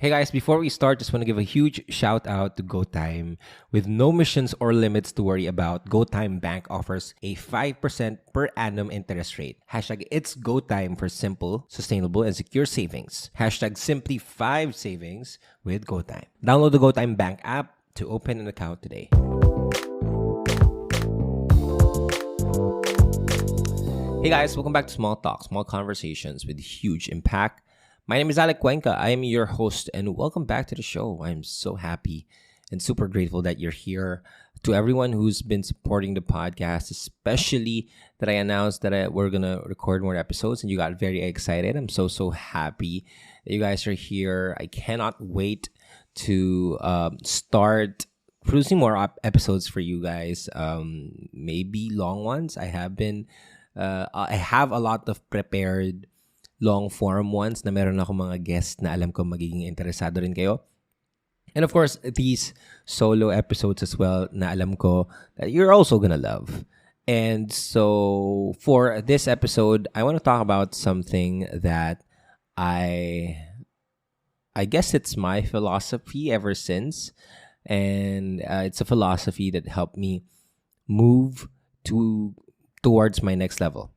Hey guys, before we start, just want to give a huge shout out to GoTime. With no missions or limits to worry about, GoTime Bank offers a 5% per annum interest rate. Hashtag it's GoTime for simple, sustainable, and secure savings. Hashtag simply 5 savings with GoTime. Download the GoTime Bank app to open an account today. Hey guys, welcome back to Small Talk, small conversations with huge impact. My name is Alec Cuenca. I am your host, and welcome back to the show. I'm so happy and super grateful that you're here. To everyone who's been supporting the podcast, especially that I announced that we're going to record more episodes, and you got very excited. I'm so happy that you guys are here. I cannot wait to start producing more episodes for you guys. Maybe long ones. I have a lot of prepared long form ones na meron ako mga guests na alam ko magiging interesado rin kayo. And of course, these solo episodes as well na alam ko that you're also gonna love. And so for this episode, I want to talk about something that I guess it's my philosophy ever since. And it's a philosophy that helped me move towards my next level.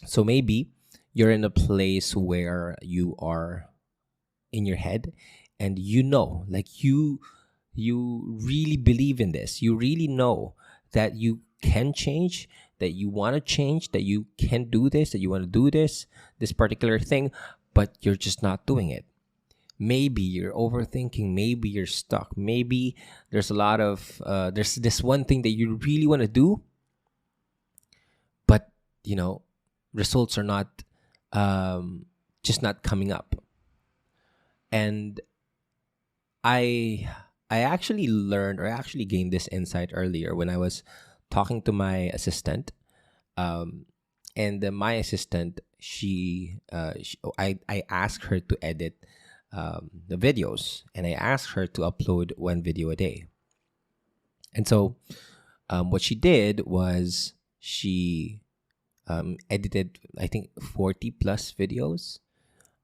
So maybe you're in a place where you are in your head and you really believe in this. You really know that you can change, that you want to change, that you can do this, that you want to do this particular thing, but you're just not doing it. Maybe you're overthinking, maybe you're stuck, maybe there's a lot of there's this one thing that you really want to do, but results are not just not coming up. And I actually learned, or I actually gained this insight earlier when I was talking to my assistant. My assistant, I asked her to edit the videos, and I asked her to upload one video a day. And so what she did was she edited, I think, 40 plus videos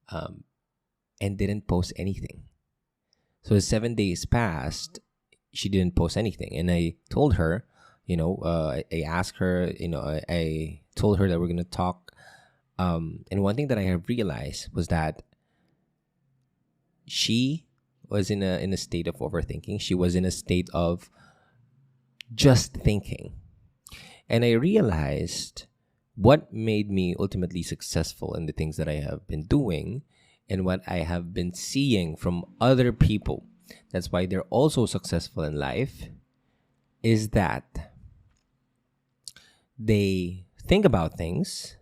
and didn't post anything. So 7 days passed, she didn't post anything. And I told her, I asked her, I told her that we're going to talk. And one thing that I have realized was that she was in a state of overthinking. She was in a state of just thinking. And I realized what made me ultimately successful in the things that I have been doing and what I have been seeing from other people, that's why they're also successful in life, is that they think about things,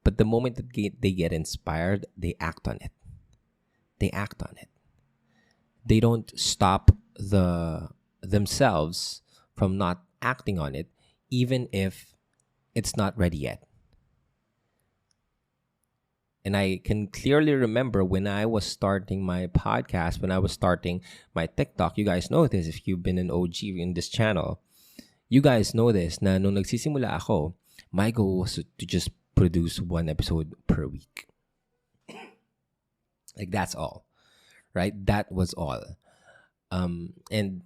but the moment that they get inspired, they act on it. They don't stop themselves from not acting on it, even if it's not ready yet. And I can clearly remember when I was starting my podcast, when I was starting my TikTok, you guys know this if you've been an OG in this channel. You guys know this na nung nagsisimula ako, my goal was to just produce one episode per week. Like, that's all. Right? That was all. And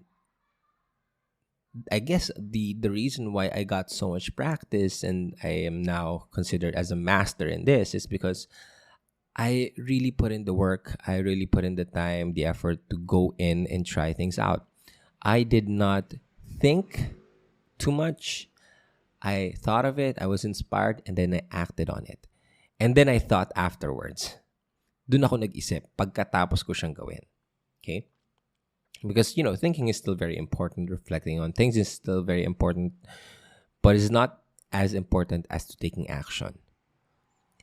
I guess the reason why I got so much practice and I am now considered as a master in this is because I really put in the work. I really put in the time, the effort to go in and try things out. I did not think too much. I thought of it, I was inspired, and then I acted on it. And then I thought afterwards. Dun ako nag-isip pagkatapos ko siyang gawin. Okay? Because, thinking is still very important. Reflecting on things is still very important. But it's not as important as to taking action.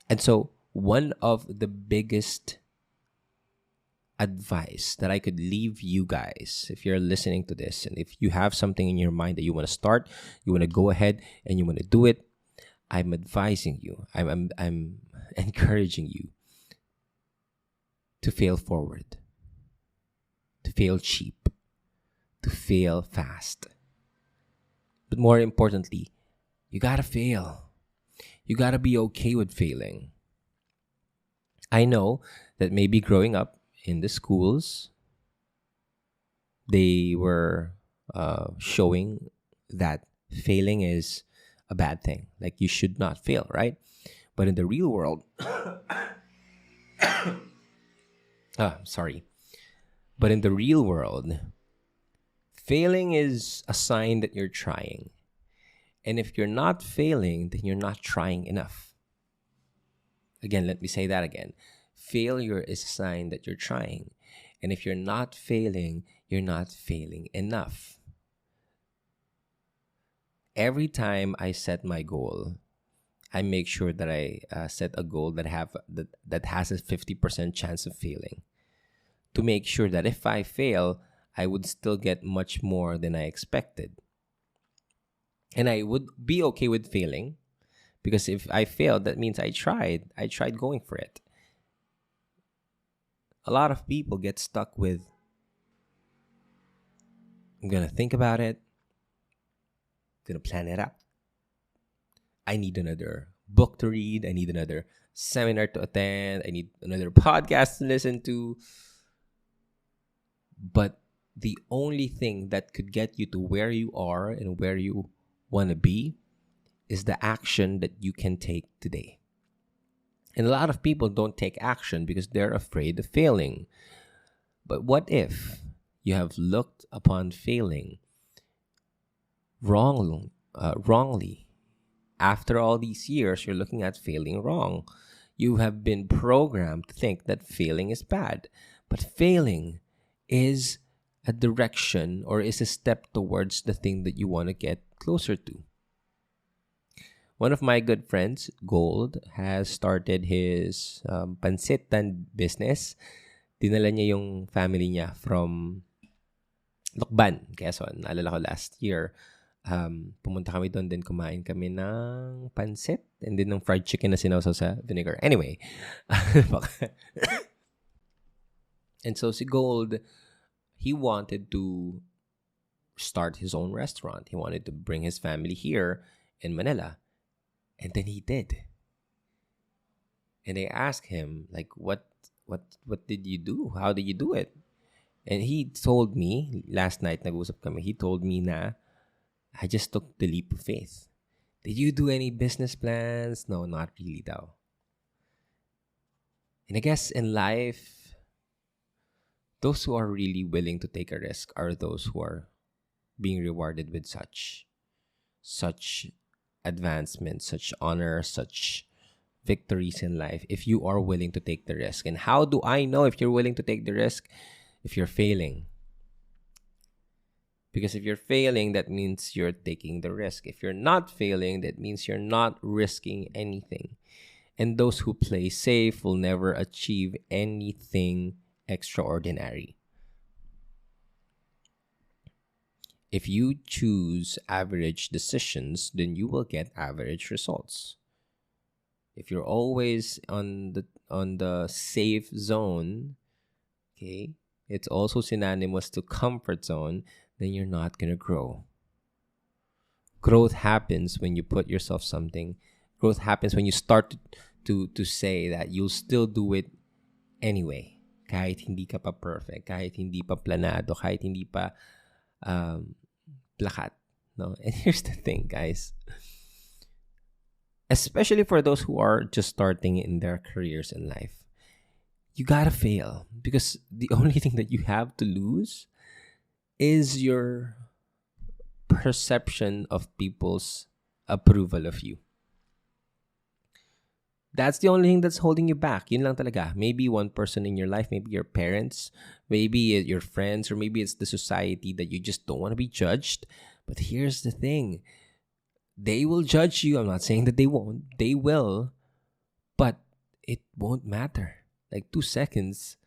And so, one of the biggest advice that I could leave you guys, if you're listening to this, and if you have something in your mind that you want to start, you want to go ahead and you want to do it, I'm advising you, I'm encouraging you to fail forward. To fail cheap, to fail fast. But more importantly, you gotta fail. You gotta be okay with failing. I know that maybe growing up in the schools, they were showing that failing is a bad thing. Like you should not fail, right? But in the real world, sorry. But in the real world, failing is a sign that you're trying. And if you're not failing, then you're not trying enough. Again, let me say that again. Failure is a sign that you're trying. And if you're not failing, you're not failing enough. Every time I set my goal, I make sure that I set a goal that has a 50% chance of failing, to make sure that if I fail, I would still get much more than I expected. And I would be okay with failing, because if I failed, that means I tried. I tried going for it. A lot of people get stuck with, I'm going to think about it, I'm going to plan it out. I need another book to read. I need another seminar to attend. I need another podcast to listen to. But the only thing that could get you to where you are and where you want to be is the action that you can take today. And a lot of people don't take action because they're afraid of failing. But what if you have looked upon failing wrongly? After all these years, you're looking at failing wrong. You have been programmed to think that failing is bad. But failing is a direction, or is a step towards the thing that you want to get closer to. One of my good friends, Gold, has started his pansitan business. Dinala niya yung family niya from Lokban, Quezon. Naalala ko last year. Pumunta kami doon, then kumain kami ng pansit and then ng fried chicken na sinawsaw sa vinegar. Anyway. And so si Gold, he wanted to start his own restaurant. He wanted to bring his family here in Manila. And then he did. And they asked him, like, what did you do? How did you do it? And he told me, last night nag-usap kami, he told me na, I just took the leap of faith. Did you do any business plans? No, not really daw. And I guess in life, those who are really willing to take a risk are those who are being rewarded with such advancement, such honor, such victories in life, if you are willing to take the risk. And how do I know if you're willing to take the risk? If you're failing. Because if you're failing, that means you're taking the risk. If you're not failing, that means you're not risking anything. And those who play safe will never achieve anything extraordinary. If you choose average decisions, then you will get average results. If you're always on the safe zone, okay, it's also synonymous to comfort zone, then you're not gonna grow. Growth happens when you put yourself something. Growth happens when you start to say that you'll still do it anyway. Kahit hindi ka pa perfect, kahit hindi pa planado, kahit hindi pa plakat. No? And here's the thing, guys. Especially for those who are just starting in their careers in life, you gotta fail, because the only thing that you have to lose is your perception of people's approval of you. That's the only thing that's holding you back. Yun lang talaga. Maybe one person in your life, maybe your parents, maybe your friends, or maybe it's the society that you just don't want to be judged. But here's the thing. They will judge you. I'm not saying that they won't. They will. But it won't matter. Like 2 seconds,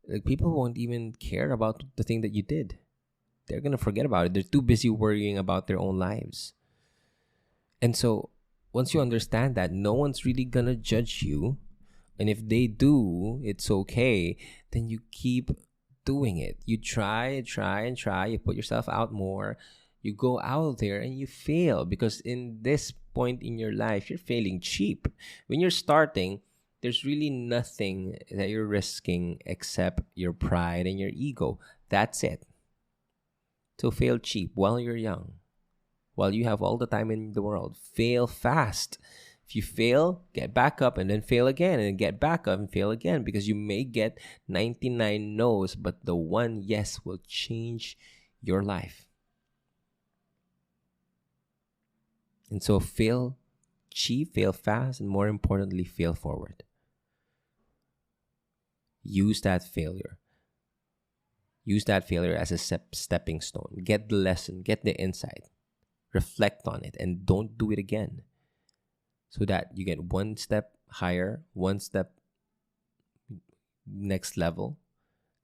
like people won't even care about the thing that you did. They're going to forget about it. They're too busy worrying about their own lives. And so, once you understand that no one's really going to judge you, and if they do, it's okay, then you keep doing it. You try. You put yourself out more. You go out there and you fail, because in this point in your life, you're failing cheap. When you're starting, there's really nothing that you're risking except your pride and your ego. That's it. So fail cheap while you're young, while you have all the time in the world. Fail fast. If you fail, get back up and then fail again and get back up and fail again, because you may get 99 no's, but the one yes will change your life. And so fail cheap, fail fast, and more importantly, fail forward. Use that failure. Use that failure as a stepping stone. Get the lesson, get the insight, reflect on it, and don't do it again. So that you get one step higher, one step next level,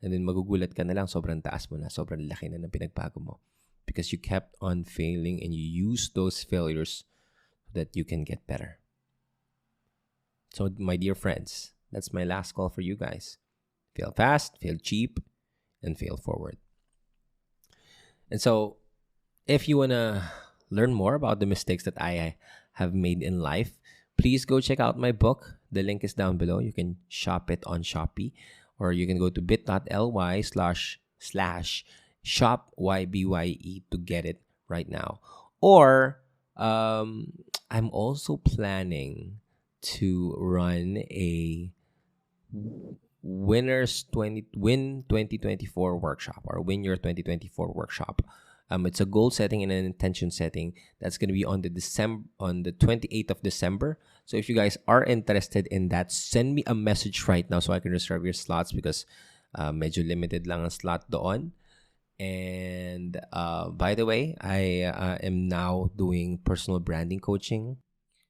and then magugulat ka na lang, sobrang taas mo na, sobrang laki na ng pinagbago mo. Because you kept on failing and you used those failures so that you can get better. So, my dear friends, that's my last call for you guys. Fail fast, fail cheap, and fail forward. And so, if you want to learn more about the mistakes that I have made in life, please go check out my book. The link is down below. You can shop it on Shopee, or you can go to bit.ly/shopybye to get it right now. Or I'm also planning to run a Win 2024 workshop, or Win Your 2024 workshop. It's a goal setting and an intention setting that's going to be on the 28th of December. So if you guys are interested in that, send me a message right now so I can reserve your slots, because medyo limited lang ang slot doon. And by the way, I am now doing personal branding coaching.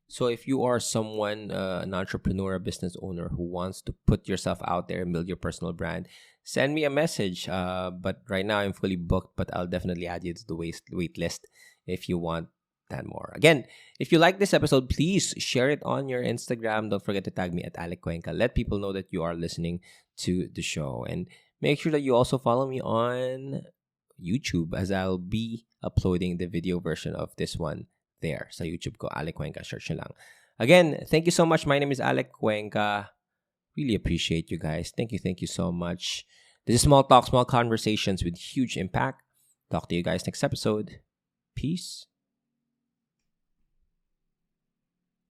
So if you are someone, an entrepreneur, a business owner who wants to put yourself out there and build your personal brand, send me a message. But right now I'm fully booked, but I'll definitely add you to the wait list if you want that more. Again, if you like this episode, please share it on your Instagram. Don't forget to tag me at Alec Cuenca. Let people know that you are listening to the show. And make sure that you also follow me on YouTube, as I'll be uploading the video version of this one there sa YouTube ko. Alec Cuenca, search nyo lang. Again, thank you so much. My name is Alec Cuenca. Really appreciate you guys. Thank you so much. This is Small Talk, Small Conversations with huge impact. Talk to you guys next episode. Peace.